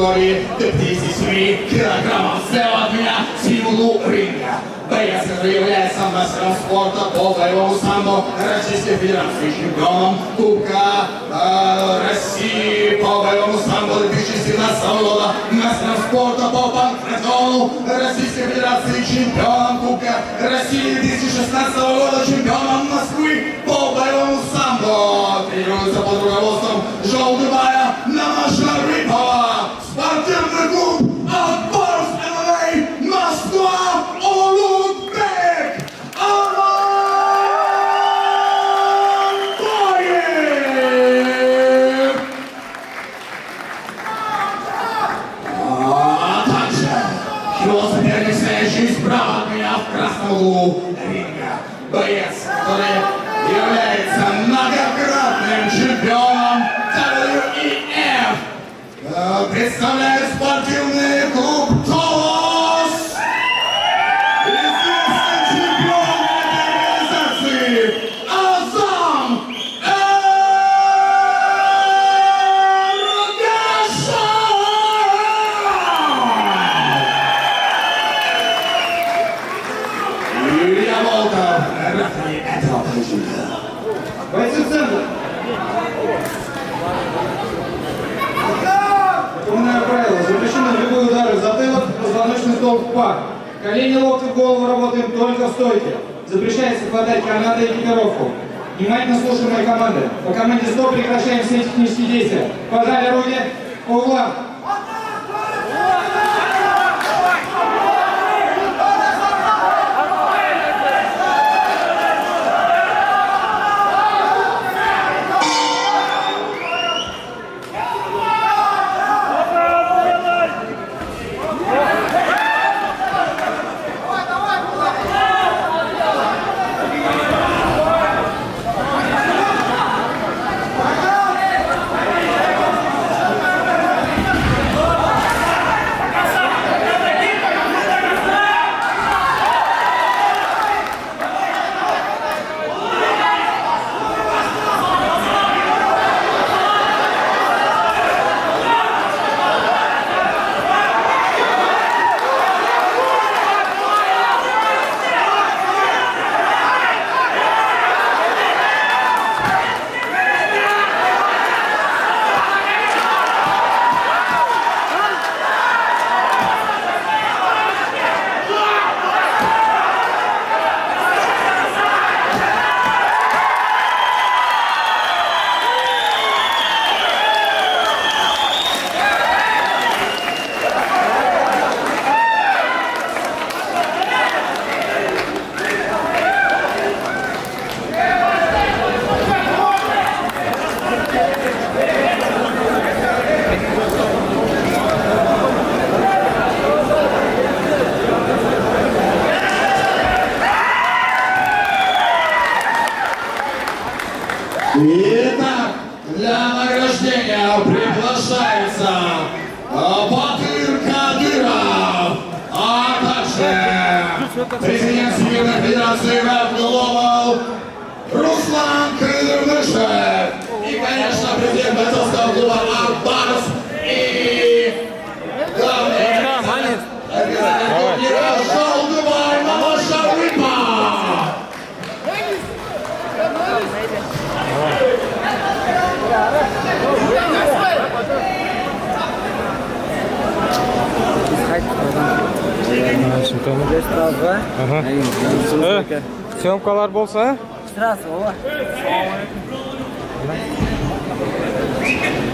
категории до 57 килограммов. Слева от меня символу ринга. Боец, который является мастером спорта по боевому самбо Российской Федерации, чемпионом Кубка России по боевому самбо 2017 года, мастером спорта по панкратиону Российской Федерации, чемпионом Кубка России 2016 года, чемпионом Москвы по боевому самбо. Тренируется под руководством Жолдыбая Намаша Рипова. Спортивный клуб «Отборс ММА» Москва, Улугбек, Аманбоев. А также его соперник, стоящий справа от меня в красном углу ринга. Боец, который является многократным чемпионом WEF. Представляет спортивный клуб «Колос». Известный чемпион этой организации Азам Эргашев. Илья Волков, рефери этого поединка. Бойцы в центр. Напоминаю правила. Запрещены любые удары в затылок, позвоночный столб, пах. Колени, локти, голову работаем только в стойке. Запрещается хватать канаты и экипировку. Внимательно слушаем мои команды. По команде «Стоп» прекращаем все технические действия. Пожали руки по углам. Итак, для награждения приглашается Батыр Кадыров, а также президент Всемирной Федерации Web Global Руслан Кадырнышев и, конечно, президент бойцовского клуба «Отборс» и главный организатор турнира Жолдыбай Намаша Рипова. Съемкалар болса?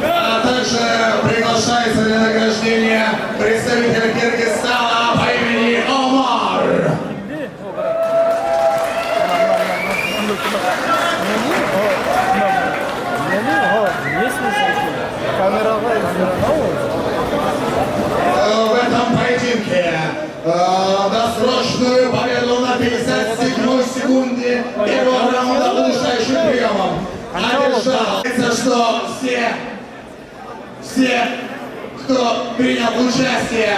А также приглашается для награждения представитель Кыргызстана по имени Омар. В этом поединке досрочную победу на 57 секунде первого раунда удушающим приемом одержал. Что все, кто принял участие,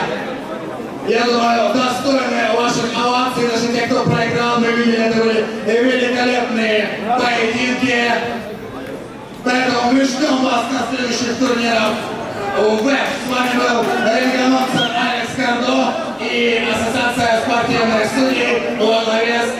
я думаю, достойны ваших оваций. Даже те, кто проиграл, мы видели, это были великолепные поединки. Поэтому мы ждем вас на следующих турнирах. ВЭФ. С вами был рингоносец Алекс Кардо и Ассоциация спортивных судей во главе с